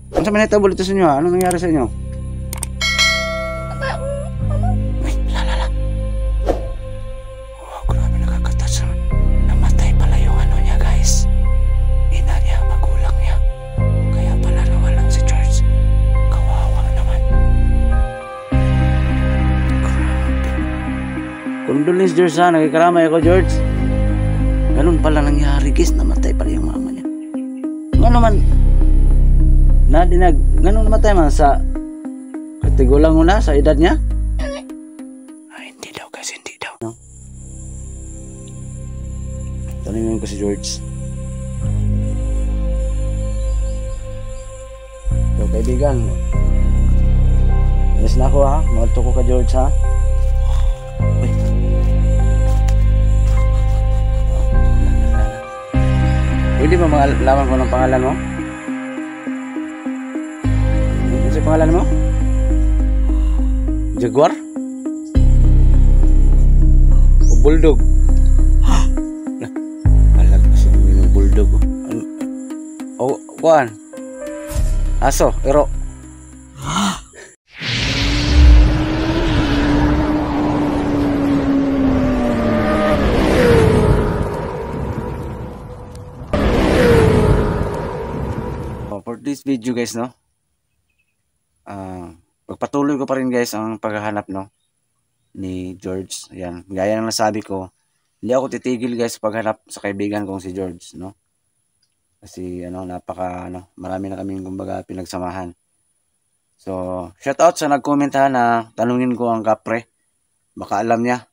Ano sa manita bulito sa inyo ha? Ano nangyari sa inyo? Ay, lala. Oh, grabe nakakatas. Namatay pala yung ano niya guys. Ina niya, magulang niya. Kaya pala nawalan si George. Kawawa naman. Grabe. Condolence George ha, nagkikaramay ako George. Ganun pala nangyari guys, namatay pala yung mama niya. Nga naman, ganun namatay man sa katigulang mo na sa edad niya? Ay, hindi daw guys, hindi daw. No? Tanungin ko si George. So kaibigan, alis na ako ha, magalto ko ka George ha. Uy. Pwede ba malaman ko ng pangalan mo? Ano sa pangalan mo? Jaguar? O Bulldog? Alag kasi yung Bulldog. O, kuhan? Aso, ero. For this video guys, no, pagpatuloy ko pa rin guys ang paghahanap no ni George. Ayan, gaya ng nasabi ko, hindi ako titigil guys sa paghanap sa kaibigan kong si George, no, kasi ano, marami na kaming kumbaga pinagsamahan. So shout out sa nag-comment ha na tanungin ko ang kapre, baka alam niya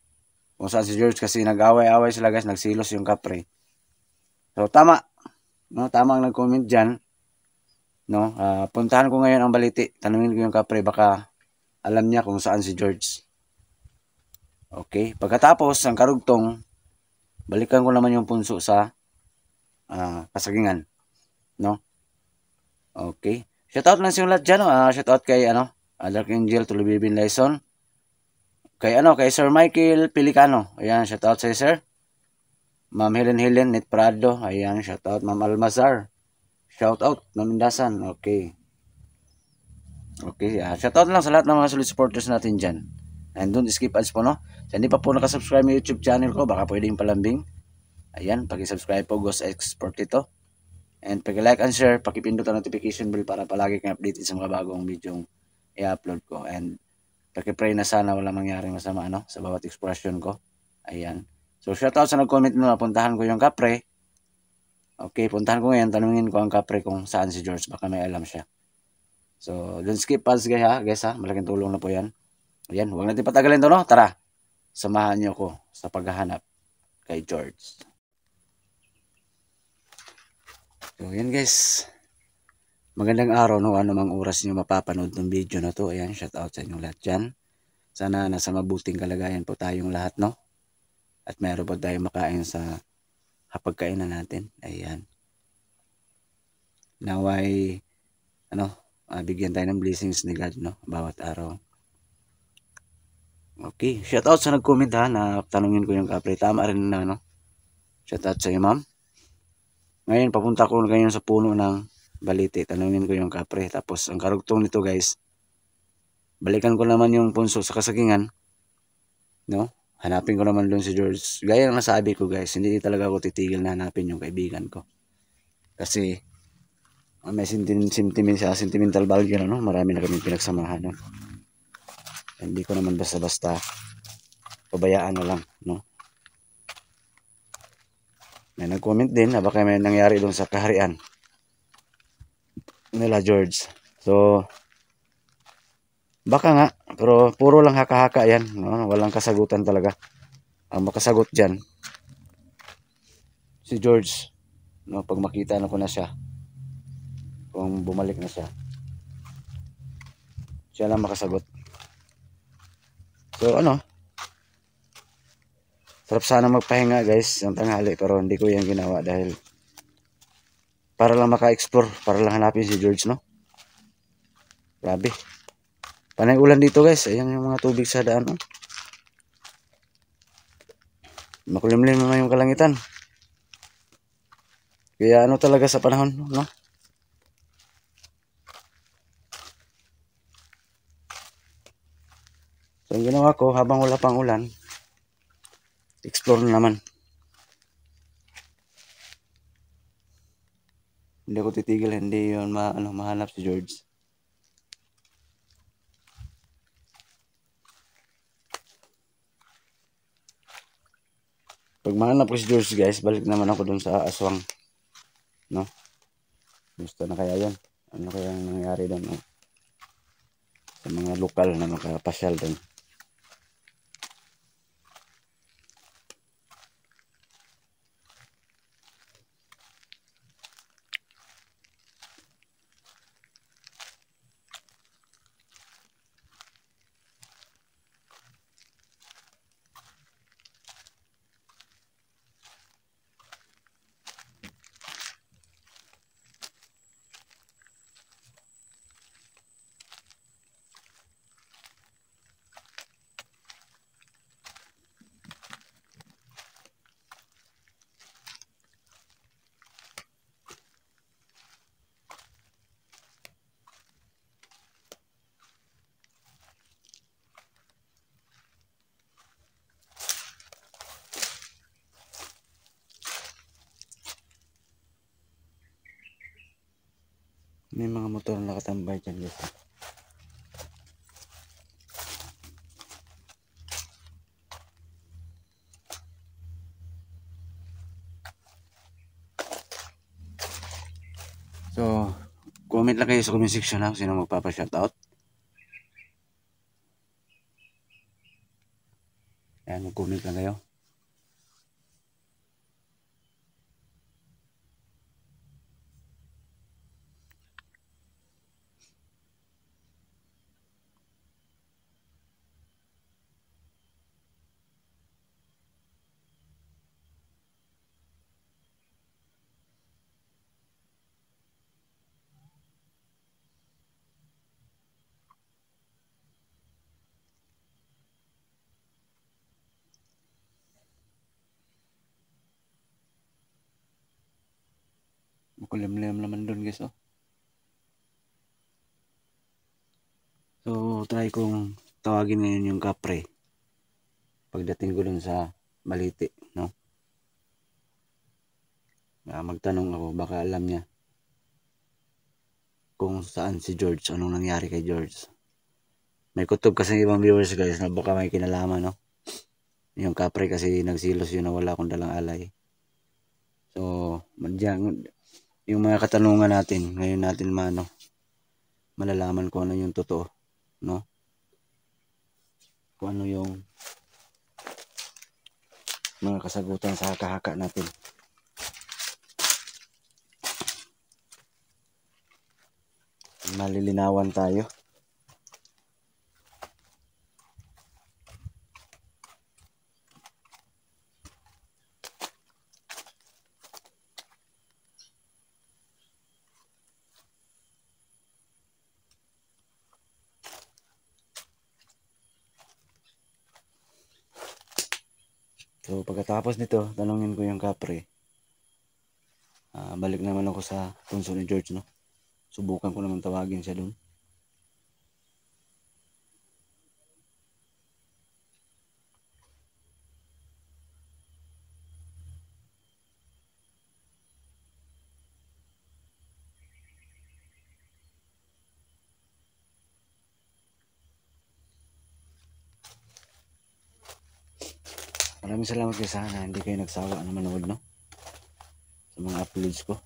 kung saan si George, kasi nag-away-away sila guys, nagsilos yung kapre. So tama, no, tama ang nag-comment dyan. No, puntahan ko ngayon ang Baliti. Tanungin ko yung kapre, baka alam niya kung saan si George. Okay, pagkatapos ang karugtong, balikan ko naman yung punso sa kasagingan, no? Okay. Shoutout lang sa lahat dyan, no? Shoutout kay Dark Angel Tulibibin Lyson. Kay kay Sir Michael Pelicano. Ayan, shoutout sa sir. Ma'am Helen Net Prado. Ayan, shoutout Ma'am Almazar. Shout out Mamindasan. Okay. Okay, shout out lang sa lahat ng mga solid supporters natin dyan. And don't skip ads po, no. So, hindi pa po nakasubscribe sa YouTube channel ko, baka pwedeng palambing. Ayan, paki-subscribe po, Ghost Export ito. And paki-like and share, paki-pindot ang notification bell para palagi kang updated sa mga bagong video i-upload ko. And paki-pray na sana wala mangyaring masama sa bawat expression ko. Ayan. So shout out sa nag-comment na puntahan ko yung kapre. Okay, puntahan ko ngayon, tanungin ko ang kapre kung saan si George, baka may alam siya. So, don't skip ads guys ha, malaking tulong na po yan. Ayan, huwag natin patagalin to, no? Tara, samahan niyo ko sa paghahanap kay George. So, yan guys. Magandang araw, no? Anumang oras niyo mapapanood ng video na to. Ayan, shout out sa inyong lahat dyan. Sana nasa mabuting kalagayan po tayong lahat, no? At mayroon po tayong makain sa hapagkainan natin. Ayan. Naway bigyan tayo ng blessings ni God, no, bawat araw. Okay, shout out sa nag-comment ha na tanungin ko yung kapre. Tama rin na, no. Shout out sa iyo, ma'am. Ngayon papunta ko ngayon sa puno ng Baliti. Tanungin ko yung kapre. Tapos ang karugtong nito guys, balikan ko naman yung punso sa kasagingan, no. Hanapin ko naman doon si George. Gaya ng nasabi ko guys, hindi talaga ako titigil na hanapin yung kaibigan ko. Kasi may sentimental value na, no? Marami na kami pinagsamahan, no? Hindi ko naman basta-basta pabayaan na lang, no? May nag-comment din na baka may nangyari doon sa kaharian nila George. So baka nga, pero puro lang haka-haka yan, no? Walang kasagutan talaga. Ang makasagot dyan si George, no? Pag makita na ko na siya, kung bumalik na siya, siya lang makasagot. So sarap sana magpahinga guys ng tanghali, pero hindi ko yan ginawa dahil para lang maka-explore, para lang hanapin si George, no? Grabe. Panay ulan dito guys. Ayan yung mga tubig sa daan, no? Makulimlim naman yung kalangitan. Kaya talaga sa panahon, no? So, ang ginawa ko, habang wala pang ulan, explore na naman. Hindi ako titigil, hindi yun mahanap si George. Pag mahanap ko si George guys, balik naman ako dun sa aswang. No? Gusto na kaya yun? Ano kaya ang nangyari doon? No? Sa mga lokal na makapasyal doon. May mga motor na nakatambay dyan guys. So, comment lang kayo sa comment section ha, sino magpapa-shoutout. Ayan, mag-comment lang kayo. Makulimlim naman doon guys oh. So, try kong tawagin ngayon yung kapre. Pagdating ko dun sa Balite, no? Magtanong ako, baka alam niya kung saan si George, anong nangyari kay George. May kutob kasi ibang viewers guys na baka may kinalaman, no? Yung kapre kasi nagsilos yun na wala akong dalang alay. So, yung mga katanungan natin, ngayon natin malalaman kung ano yung totoo, no? Kung ano yung mga kasagutan sa haka-haka natin. Malilinawan tayo. So pagkatapos nito, tanungin ko yung kapre. Balik naman ako sa punso ni George, no? Subukan ko naman tawagin siya dun. Maraming salamat kayo sana hindi kayo nagsawa na manood, no? Sa mga uploads ko.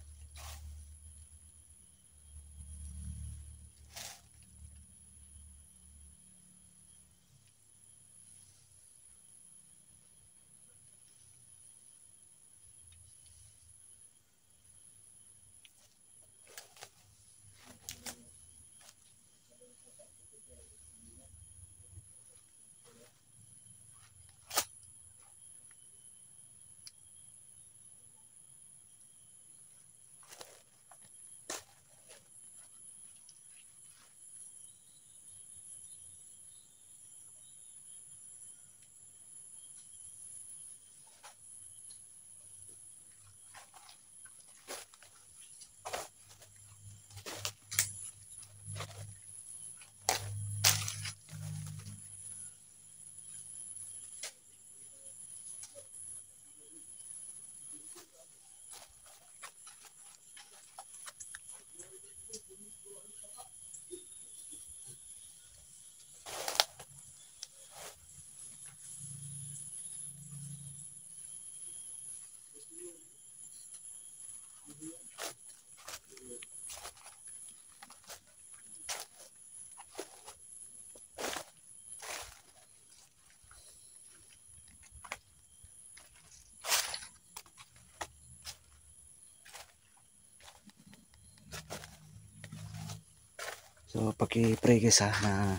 So paki-pray guys ha, na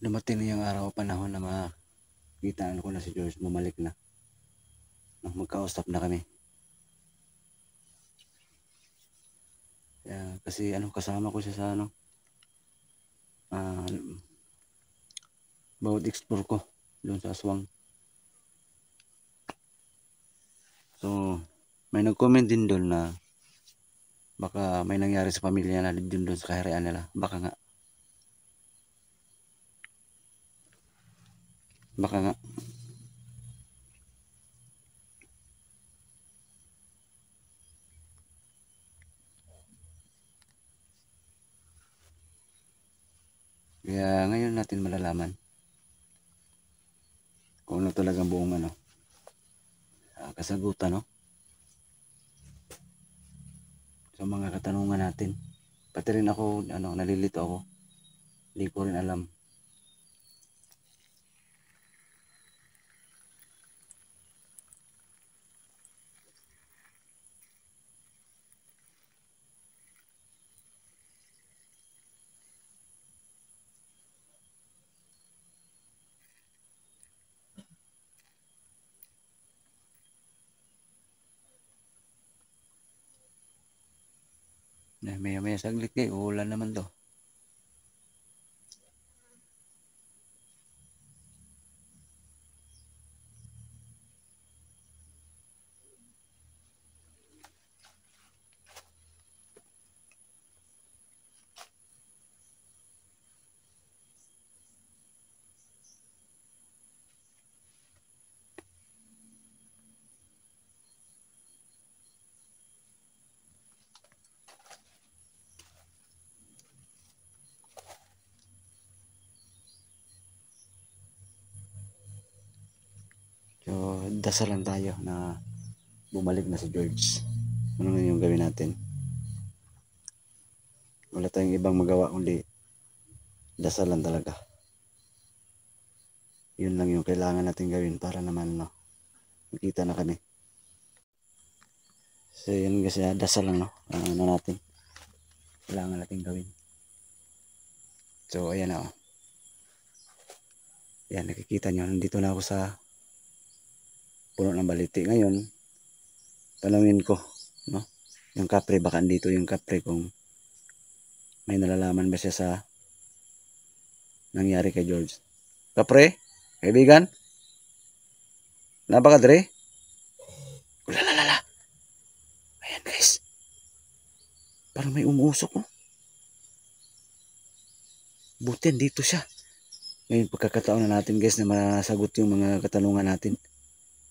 dumating na yung araw o panahon na makita ko na si George, bumalik na. Magkausap na kami. Kasi kasama ko siya sa bawat explore ko doon sa aswang. So may nag-comment din doon na baka may nangyari sa pamilya na doon sa kaharian nila. Baka nga. Kaya ngayon natin malalaman kung ano talagang buong kasagutan, no? Sa mga katanungan natin. Pati rin ako, nalilito ako. Hindi ko rin alam. Maya saglit uulan naman to. So, dasal lang tayo na bumalik na si George. Ano nga yung gawin natin? Wala tayong ibang magawa kundi dasal lang talaga. Yun lang yung kailangan natin gawin para naman makita na kami. So yun kasi dasal lang natin. Kailangan natin gawin. So ayan na. Yan, nakikita nyo. Nandito na ako sa puno ng baliti. Ngayon, tanungin ko, yung kapre, baka andito yung kapre kung may nalalaman ba siya sa nangyari kay George. Kapre, kaibigan, napaka dre? Ulalala. Ayan guys. Parang may umuusok, no? Buti dito siya. Ngayon pagkakataon na natin guys na masagot yung mga katanungan natin.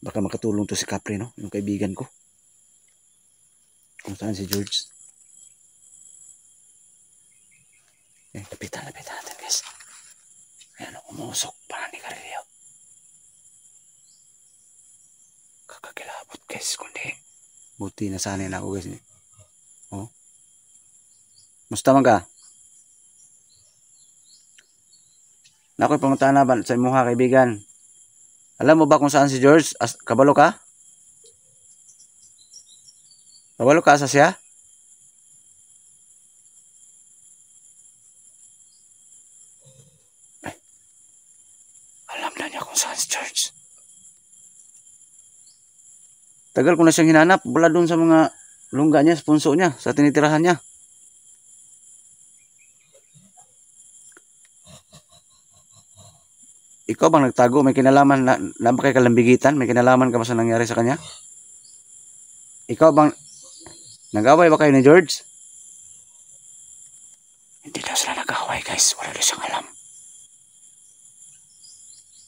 Baka makatulong to si Capri, no? Yung kaibigan ko. Kung saan si George. Lapitan natin guys. Ayan, umusok. Parang ni Carillo. Kakakilabot guys. Kundi buti na sanay na ako guys. Oh. Musta man ka? Nako'y panguntahan na ba sa imuha kaibigan? Alam mo ba kung saan si George? Kabalo ka? Kabalo ka sa siya? Ay, alam na niya kung saan si George. Tagal ko na siyang hinanap. Wala doon sa mga lungga niya, sa punso niya, sa tinitirahan niya. Ikaw bang nagtago? May kinalaman na ba kay kalambigitan? May kinalaman ka ba sa nangyari sa kanya? Ikaw bang nag-away ba kayo ni George? Hindi daw sila nag-away guys. Wala daw siyang alam.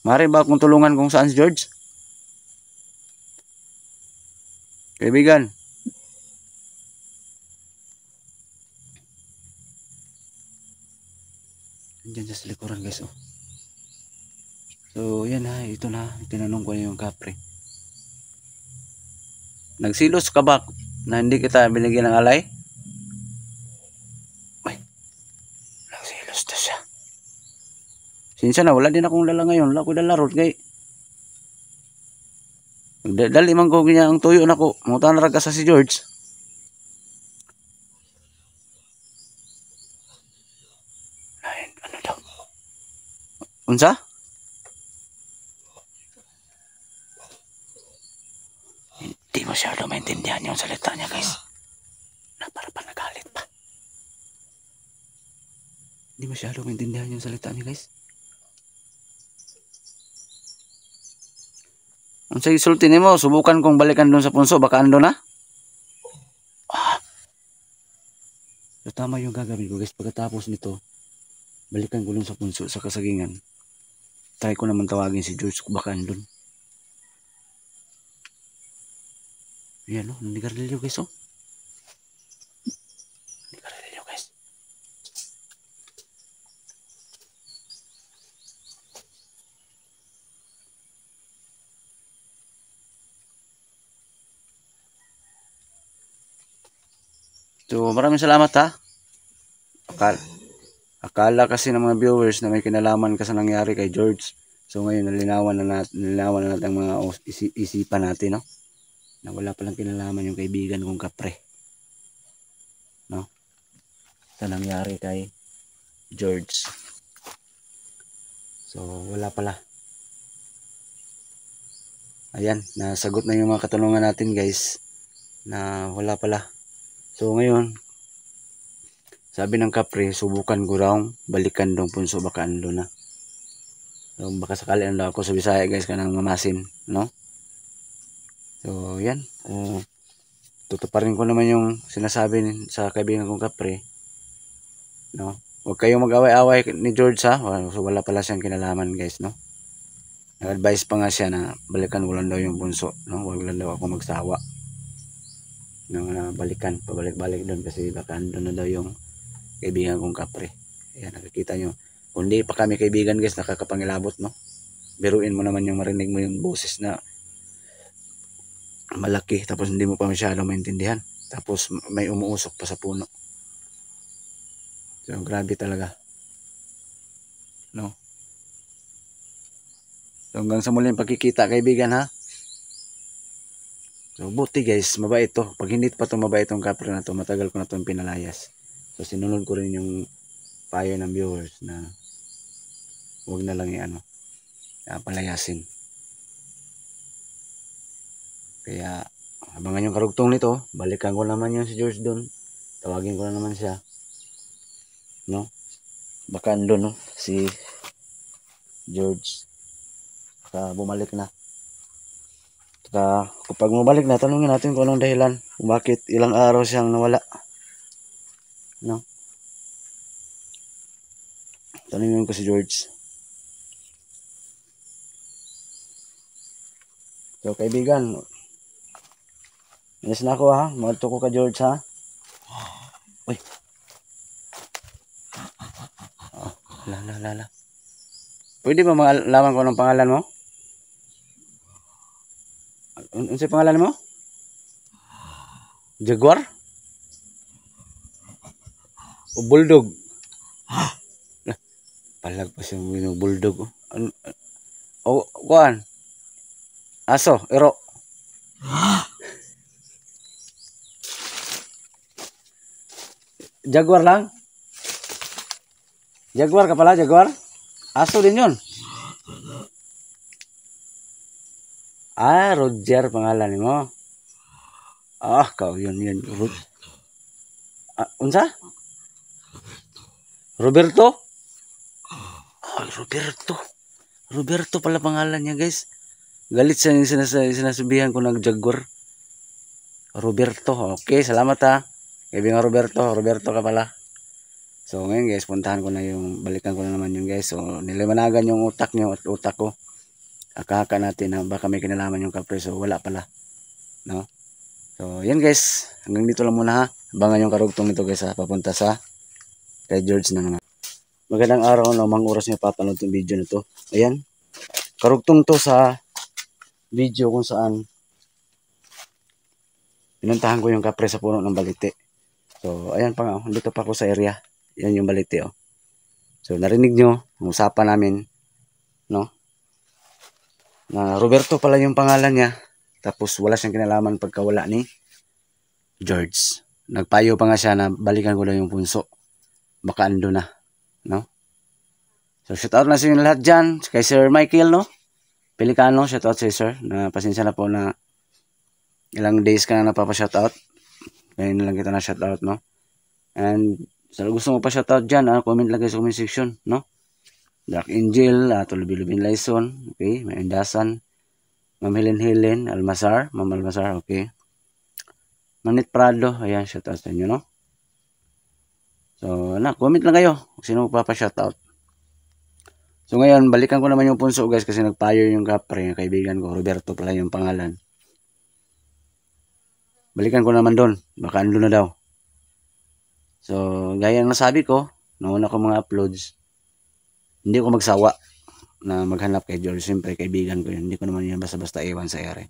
Maaari ba akong tulungan kung saan si George? Kaibigan. Andiyan sa likuran guys. So yan ito na. Tinanong ko na yung kapre. Nagsilos ka ba na hindi kita binigyan ng alay? Ay, nagsilos to siya. Sinsa na, wala din akong dala ngayon. Wala ko dala rod kay. Dali man ko niya ang tuyo na ko. Muta na raga sa si George. Unsa? Hindi masyado maintindihan yung salita niya, guys. Para pa nagalit pa. Hindi masyado maintindihan yung salita niya, guys. Ang sa isulti nimo, subukan kong balikan doon sa punso, baka ando na. So, tama yung gagawin ko, guys. Pagkatapos nito, balikan ko doon sa punso, sa kasagingan. Try ko naman tawagin si George, baka andun. Ayan o, nandigarilyo guys o. Nandigarilyo guys. So, maraming salamat ha. Akala kasi ng mga viewers na may kinalaman ka sa nangyari kay George. So ngayon nalinawan na natin ang mga isipan natin, no? Na wala palang kinalaman yung kaibigan kong kapre. No? Sa nangyari kay George. So wala pala. Ayan, nasagot na yung mga katanungan natin guys. Na wala pala. So ngayon, sabi ng kapre, subukan ko raw balikan dong punso, baka ando na. So, baka sakali ando ako sa Bisaya guys, kanang mamasin, no? So, yan. Tutuparin ko naman yung sinasabi sa kaibigan kong kapre, no? Huwag kayong mag-away-away ni George ha. So, wala pala siyang kinalaman guys, no? Nag-advise pa nga siya na balikan ko lang daw yung punso, no? Huwag lang daw ako magsawa. No, na balikan, pabalik-balik doon kasi baka ando na daw yung kaibigan kong kapre. Ayan, nakikita nyo. Kung di pa kami kaibigan guys, nakakapangilabot, no? Biruin mo naman yung marinig mo yung boses na malaki, tapos hindi mo pa masyado maintindihan. Tapos may umuusok pa sa puno. So, grabe talaga. No? So, hanggang sa muling pagkikita, kaibigan, ha? So, buti guys, mabait to. Pag hindi pa to mabait tong kapre na to, matagal ko na to pinalayas. So, sinunod ko rin yung payo ng viewers na huwag na lang palayasin. Kaya, abangan yung karugtong nito. Balikan ko naman yung si George doon. Tawagin ko na naman siya. No? Baka doon, no? Si George. Baka bumalik na. Saka, kapag bumalik na, tanungin natin kung anong dahilan. Kung bakit ilang araw siyang nawala. No? Tanungin ko si George. So, kaibigan, alis na ako ha. Magto ko ka George ha. Uy. Oh, lala. Pwede ba malaman ko anong pangalan mo? Ano sa pangalan mo? Jaguar? O Bulldog? Palag pa siyang Bulldog. O, kuan? Aso, ero. Jaguar lang? Jaguar ka pala, Jaguar? Aso din yun. Ah, Roger pangalan mo. Ah, kau yun. Unsa? Roberto? Oh, Roberto pala pangalan niya guys. Galit sa sinasabihan ko ng Jaguar. Roberto. Okay, salamat ha. Kaibigan Roberto ka pala. So ngayon guys, puntahan ko na balikan ko na naman yung guys. So niliwanagan yung utak nyo at utak ko. Akaka natin na baka may kinalaman yung kapre. So wala pala. No? So yan guys, hanggang dito lang muna ha. Abangan yung karugtong nito guys ha. Papunta sa kay George na naman. Magandang araw, no? Mang oras nyo papanood yung video na to. Ayan. Karugtong to sa video kung saan pinuntahan ko yung kapre sa puno ng balite. So, ayan pa nga. Dito pa ako sa area. Yan yung balite. Oh. So, narinig nyo ang usapan namin. No? Na Roberto pala yung pangalan niya. Tapos, wala siyang kinalaman pagkawala ni George. Nagpayo pa nga siya na balikan ko lang yung punso. Baka ando na. No? So shoutout na sa inyo lahat dyan. Kay Sir Michael, no? Pelicano, shoutout sa sir. Na pasensya na po na ilang days ka na napapa-shoutout. Ngayon na lang kita na shoutout, no? And sa gusto mo pa shoutout dyan, comment lang kayo sa comment section, no? Dark Angel, Tulubin Lyson, okay? May Indasan, Ma'am Helen Almasar, Ma'am Almasar, okay? Manit Prado, ayan, shoutout sa inyo, no? So, comment lang kayo kung sino magpapa-shoutout. So, ngayon, balikan ko naman yung punso, guys, kasi nag-fire yung kapre, yung kaibigan ko, Roberto pala yung pangalan. Balikan ko naman doon, baka ando na daw. So, gaya ng nasabi ko, nauna ko mga uploads, hindi ko magsawa na maghanap kay George. Siyempre, kaibigan ko yun. Hindi ko naman yan basta-basta iwan sa ere.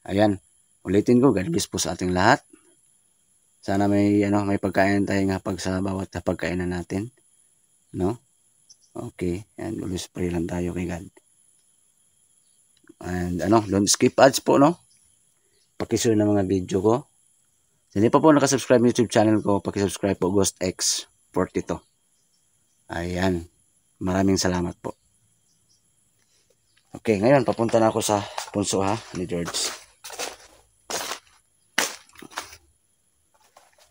Ayan, ulitin ko, God bless po sa ating lahat. Sana may pagkain tayo nga pag sa bawat pagkainan natin, no? Okay, and always pray lang tayo kay God. And don't skip ads po, no? Pakishare ng mga video ko. So, hindi pa po nakasubscribe ng YouTube channel ko, pakisubscribe po, GhostX42. Ayan, maraming salamat po. Okay, ngayon papunta na ako sa punso ni George.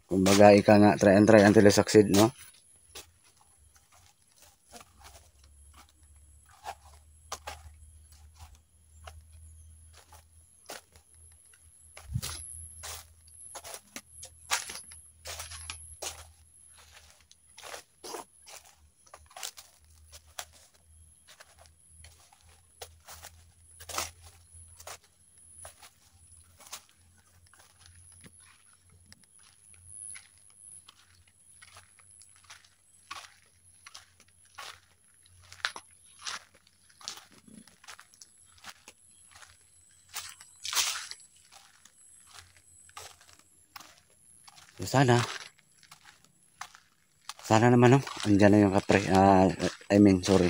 Kumbaga, ika nga, try until you succeed, no? So, sana naman, no? Andyan na yung kapre, sorry,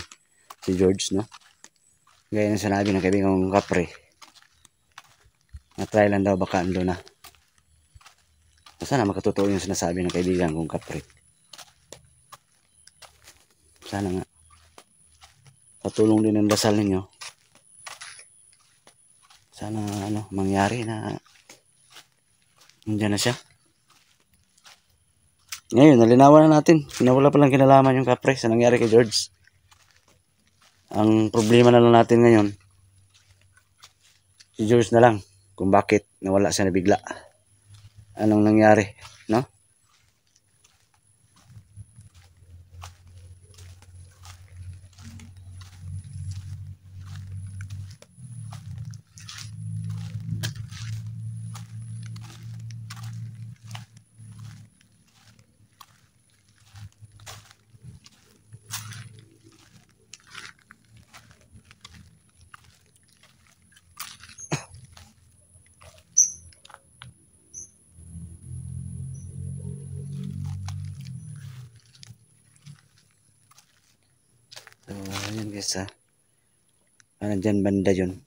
si George, no? Gaya ng sinabi ng kaibigan kong kapre, na-try lang daw, baka ando na. So, sana makatotoo yung sinasabi ng kaibigan kong kapre. Sana nga, patulong din ang dasal ninyo. Sana, mangyari na andyan na siya. Ngayon, nalinawan na natin. Wala palang kinalaman yung kapre sa nangyari kay George. Ang problema na lang natin ngayon, si George na lang, kung bakit nawala siya na bigla. Anong nangyari, no? So, ayan guys, nandyan banda yun.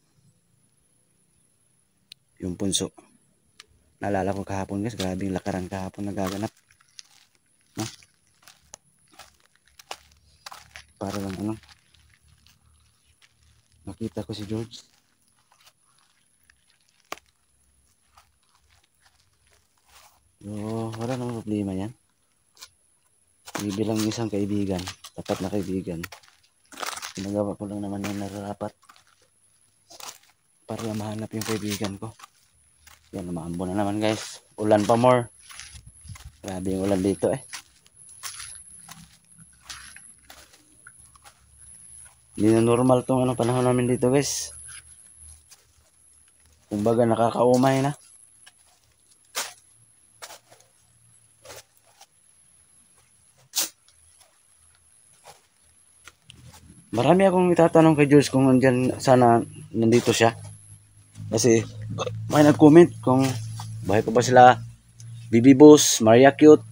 Yung punso. Naalala ko kahapon guys, grabe yung lakaran kahapon nagaganap. No? Para lang makita ko si George. So, wala namang problema yan. Bilang isang kaibigan, tapat na kaibigan. Ginagawa ko lang naman yung nararapat para mahanap yung kaibigan ko. Yan, umaambo na naman guys. Ulan pa more. Grabe yung ulan dito Hindi na normal tong panahon namin dito guys. Kumbaga nakakaumay na. Marami akong itatanong kay George kung nandyan, sana nandito siya. Kasi may nag-comment kung bahay pa ba sila Bibi Boss, Maria Cute.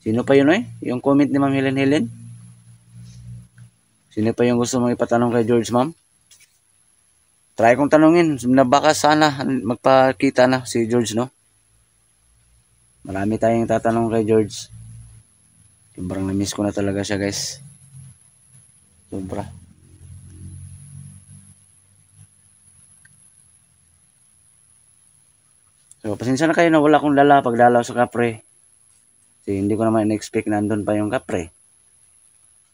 Sino pa yun yung comment ni Ma'am Helen? Sino pa yung gusto mong ipatanong kay George, ma'am? Try kong tanungin na baka sana magpakita na si George, no? Marami tayong tatanong kay George. Sobrang na-miss ko na talaga siya guys. Sobra. So, pasensya na kayo na wala akong dala pagdalaw sa kapre. Kasi hindi ko naman in-expect na nandun pa yung kapre.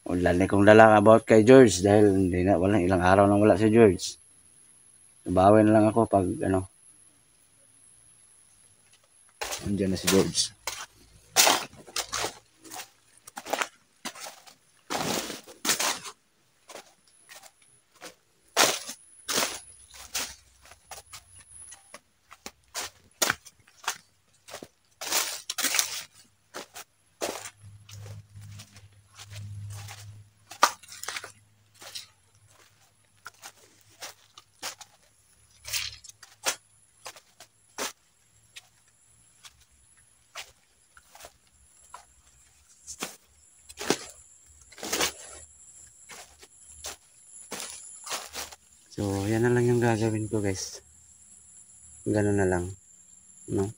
Wala na kong dala about kay George dahil hindi na, wala, ilang araw nang wala si George. Bawi na lang ako pag andyan na si George. So, yan na lang yung gagawin ko, guys. Ganun na lang. No?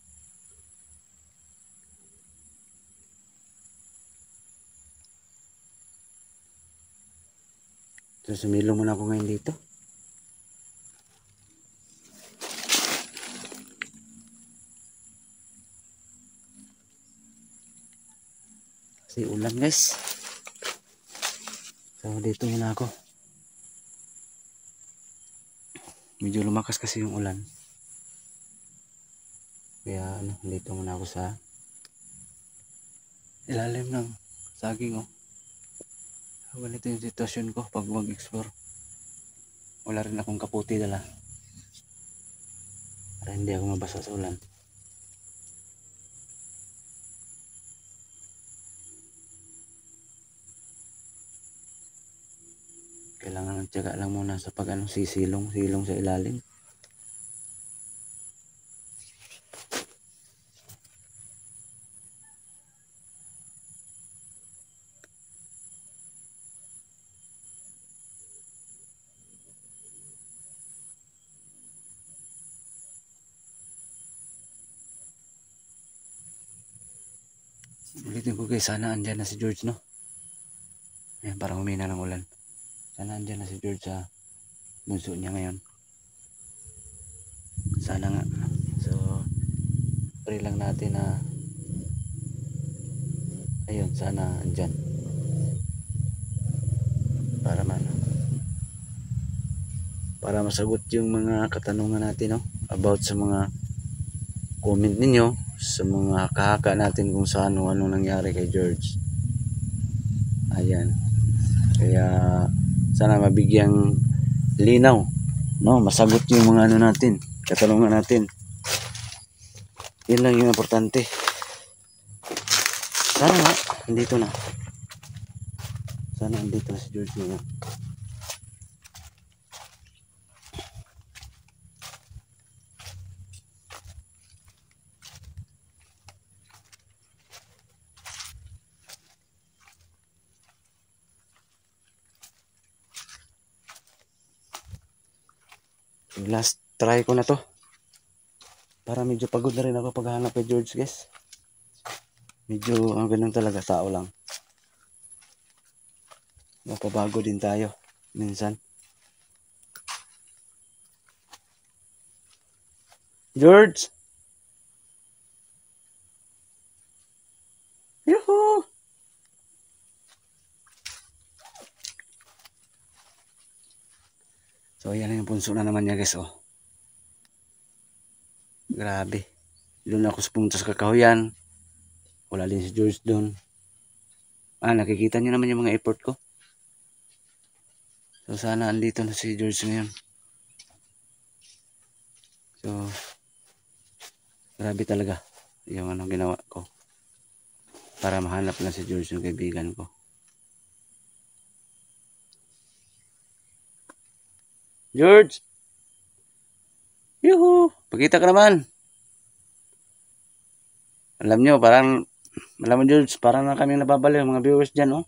So, sumilo muna ako ngayon dito. Kasi ulan, guys. So, dito muna ako. Medyo lumakas kasi yung ulan. Kaya dito muna ako sa ilalim ng saging. Ganito yung sitwasyon ko pag mag-explore. Wala rin akong kaputi dala. Para hindi ako mabasa sa ulan. Kailangan ng tiyaga lang muna sa pag silong sa ilalim. Ulitin ko guys, sana andyan na si George, no? Ayan, parang humina ng ulan. Sana andyan na si George sa bunso niya ngayon. Sana nga. So, pray lang natin na ayun, sana andyan. Para masagot yung mga katanungan natin, no? About sa mga comment ninyo, sa mga kahaka natin kung saan o ano nangyari kay George. Ayan. Kaya sana mabigyang linaw, no? Masagot yung mga natin, katanungan natin. Yun lang yung importante. Sana nga andito na. Sana andito na si George ngayon. Last try ko na to. Para medyo pagod na rin ako paghahanap kay George, guys. Medyo ganun talaga, tao lang. Mapabago din tayo minsan. George! Yuhu! So, yan yung punso na naman niya, guys, Grabe. Doon ako pumunta sa kakahuyan. Wala din si George doon. Nakikita niyo naman yung mga effort ko. So, sana andito na si George ngayon. So, grabe talaga yung ginawa ko. Para mahanap lang si George, yung kaibigan ko. George! Yuhu! Pakita ka naman. Alam mo George, parang na kaming nababaliw mga viewers dyan,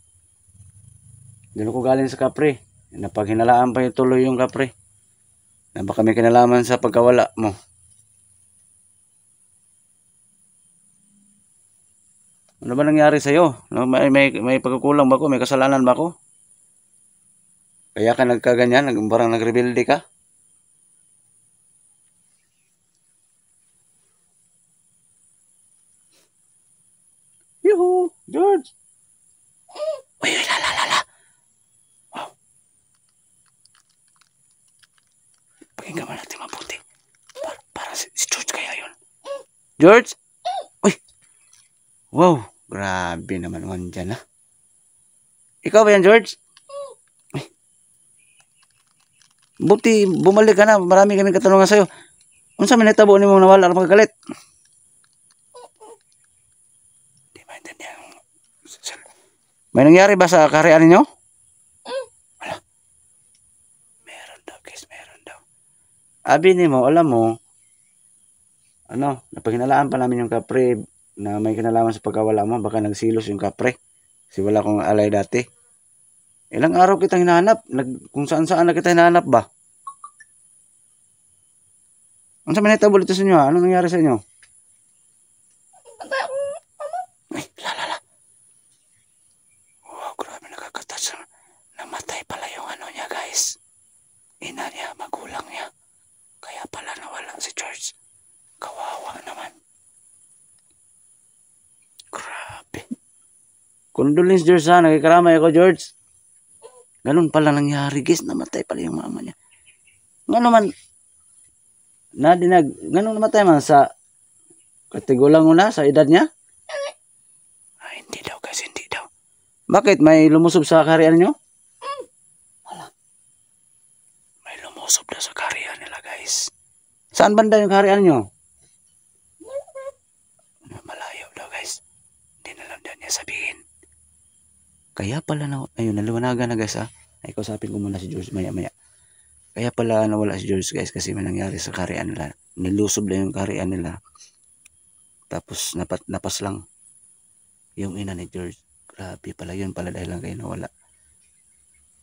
Doon ako galing sa kapre. Napaghinalaan pa yung tuloy yung kapre. Na baka may kinalaman sa pagkawala mo. Ano ba nangyari sa'yo? May pagkukulang ba ako? May kasalanan ba ako? Kaya ka nagkaganyan, parang nagrebelde ka? Yuhu! George! Uy, la. Wow. Pakinggan mo natin mabuti. Para si George kaya yun. George? Uy! Wow! Grabe naman man dyan, ha? Ikaw ba yan, George? Uy, buti, bumalik ka na. Marami kaming katanungan sa'yo. Unsa man nitabo ni mong nawala na magagalit? Di maintindihan. May nangyari ba sa kaharian ninyo? Wala. Meron daw, guys. Meron daw. Abi ni mo, alam mo, napaginalaan pa namin yung kapre na may kinalaman sa pagkawala mo. Baka nagsilos yung kapre. Kasi wala kong alay dati. Ilang araw kitang hinahanap. Kung saan-saan na kita hinahanap ba? Ano sa manitabo dito sa inyo, ha? Anong nangyari sa inyo? Ay, la. Wow, grabe nakakatas. Namatay pala yung niya, guys. Ina niya, magulang niya. Kaya pala nawala si George. Kawawa naman. Grabe. Condolence, George, ha? Nagkikaramay ako, George. Ganun pala nangyari, guys. Namatay pala yung mama niya. Nga naman, ganun namatay man sa katigulang una, sa edad niya? Ay, hindi daw, guys, hindi daw. Bakit? May lumusob sa kaharian nyo? Wala. May lumusob daw sa kaharian nila, guys. Saan banda yung kaharian nyo? Malayo daw, guys. Hindi na lang daw niya sabihin. Kaya pala ayun, naliwanagan na, guys, ha. Ay, kausapin ko muna si George maya-maya. Kaya pala nawala si George, guys, kasi may nangyari sa kaharian nila. Nilusob lang yung kaharian nila. Tapos napas lang yung ina ni George. Grabe pala yun pala dahil lang kayo nawala.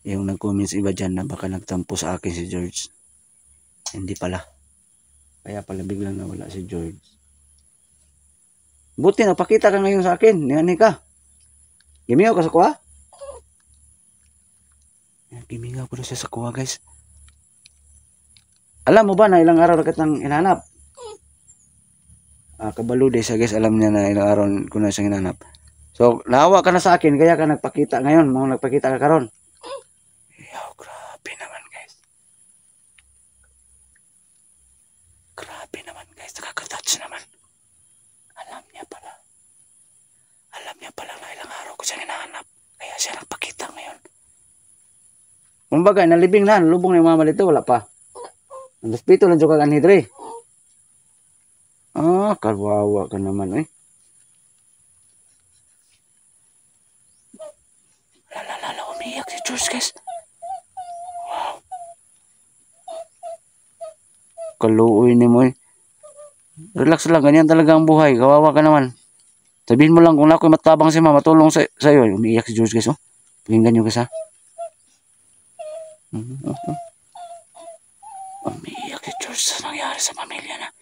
Yung nag-comments iba dyan na baka nagtampo sa akin si George. Hindi pala. Kaya pala biglang nawala si George. Buti napakita ka ngayon sa akin. Niyani ka. Gimingaw ka sa kuha? Gimingaw ko na siya sa kuha, guys. Alam mo ba na ilang araw na kitang hinanap? Kabalude siya, guys. Alam niya na ilang araw ko na siyang hinanap. So, naawa ka na sa akin, kaya ka nagpakita ngayon. Mga nagpakita ka karon. Yaw, grabe naman, guys. Grabe naman, guys. Nakaka-touch naman. Alam niya pala na ilang araw ko siyang hinahanap. Kaya siya nagpakita ngayon. Kumbaga, nalibing na. Lubong na yung mama dito. Wala pa. Ang despito lang dyan ka anhidre. Kawawa ka naman, eh. Lala, umiyak si George, guys. Wow. Kaluoy ni mo, eh. Relax lang, ganyan talaga ang buhay. Kawawa ka naman. Sabihin mo lang kung ako'y matabang si mama, matulong sa'yo. Umiiyak si George, guys, oh. Pakinggan nyo, guys, ha. Umiiyak si George sa nangyari sa pamilya na.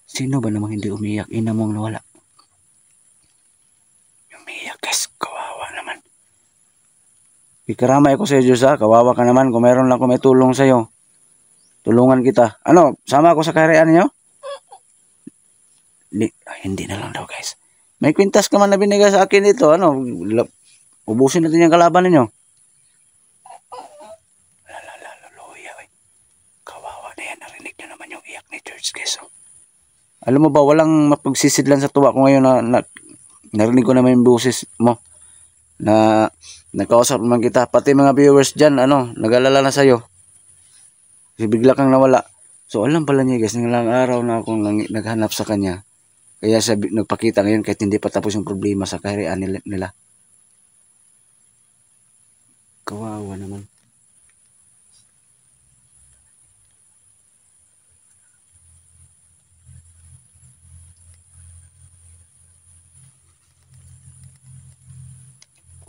Sino ba namang hindi umiiyak? Ina mong nawala. Umiiyak, guys. Kawawa naman. Ikaramay ako sa Diyos, ha. Kawawa ka naman. Kung mayroon lang ako may tulong sa'yo, tulungan kita. Sama ako sa kaharian niyo? Hindi na lang daw, guys. May kwintas ka man na binigay sa akin ito. Ubusin natin yung kalaban ninyo. Luya, eh. Kawawa na yan. Narinig nyo naman yung iyak ni George, guys, oh. Alam mo ba, walang mapagsisidlan sa tuwa ko ngayon na narinig ko naman yung boses mo na nakausap naman kita. Pati mga viewers dyan, nag-alala na sa'yo. Kasi bigla kang nawala. So, alam pala niya, guys, ng ilang araw na akong naghanap sa kanya. Kaya siya nagpakita ngayon kahit hindi pa tapos yung problema sa kaharian nila. Kawawa naman.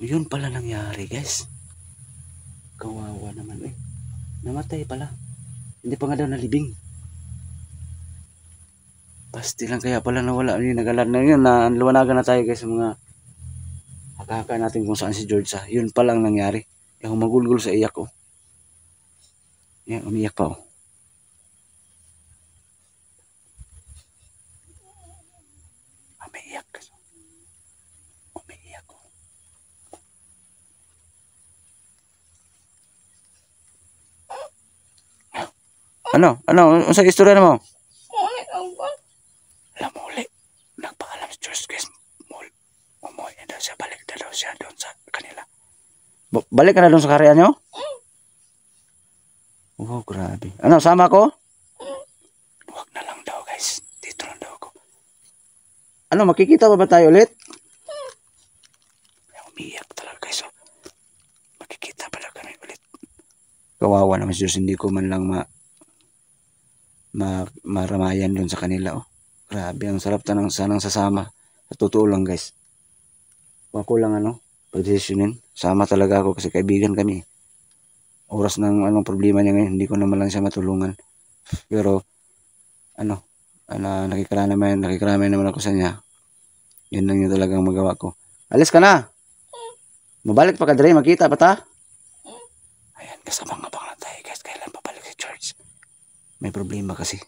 Yun pala nangyari, guys. Kawawa naman, eh. Namatay pala. Hindi pa nga daw nalibing. Basti lang kaya pala nawala. Nagalan na yun. Luwanagan na tayo, guys, sa mga haka natin kung saan si George, ha. Yun pala ang nangyari. Yung magulgul sa iyak ko. Yan, umiyak pa oh. Umiyak. Umiyak oh. Ano? Unsa istorya mo? Alam mo uli. Nagpaalam si George guys. Umuwi na daw siya. Balik na daw siya doon sa kanila. Balik ka na doon sa karya nyo? Oh, grabe. Ano, sama ko? Huwag na lang daw guys. Dito lang daw ako. Ano, makikita ba tayo ulit? Umiyak talaga guys. Oh. Makikita pala kami ulit. Kawawa naman si Diyos. Hindi ko man lang maramayan doon sa kanila. Oh. Grabe, ang sarap sanang sasama. Sa totoo lang guys. Ako lang pagdesisyonin. Sama talaga ako kasi kaibigan kami. Oras ng anong problema niya ngayon, hindi ko naman lang siya matulungan. Pero, nakikiramay naman ako sa niya. Yun lang yung talagang magawa ko. Alis ka na! Mabalik pa ka dre, makita pa ta? Ayan, kasabang-abang lang tayo guys. Kailan babalik si George? May problema kasi.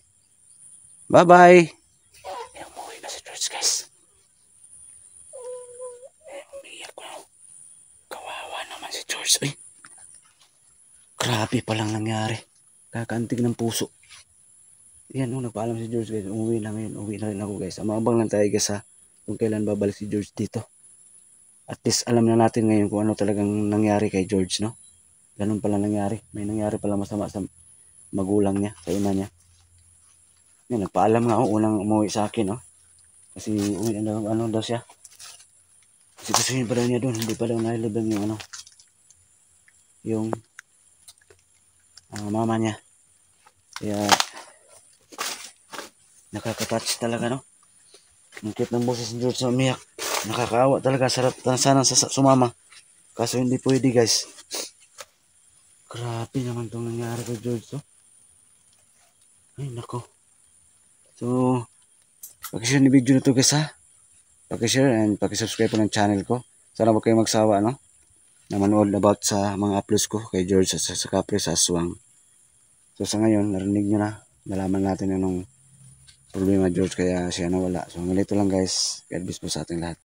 Bye-bye! Ayan, umuwi na si George guys. Ayan, umiyak ko. Kawawa naman si George. Ay! Grabe palang nangyari. Kakantig ng puso. Yan, nagpaalam si George guys. Umuwi na ngayon. Uwi na rin ako guys. Amabang lang tayo guys kung kailan babalik si George dito. At least alam na natin ngayon kung ano talagang nangyari kay George, no? Ganun pala nangyari. May nangyari pala masama sa magulang niya, sa ina niya. Yan, nagpaalam nga ako unang umuwi sa akin, no? Kasi uwi na daw siya. Kasi gusto niya pa daw niya doon. Hindi pa daw nalibang yung mama niya. Kaya nakaka-touch talaga, no? Ang cute ng boses ni George na umiyak. Nakakaawa talaga. Sarap sana sumama. Kaso hindi pwede guys. Grabe naman itong nangyari kay George, no? Ay nako. So pag-share ni video na ito guys pag-share and pag-subscribe po ng channel ko. Sana huwag kayong magsawa, no? Na manood about sa mga uploads ko kay George sa Kapre sa Aswang. So sa ngayon, narinig nyo na. Nalaman natin anong problema George kaya siya nawala. So ganito lang guys. God bless po sa ating lahat.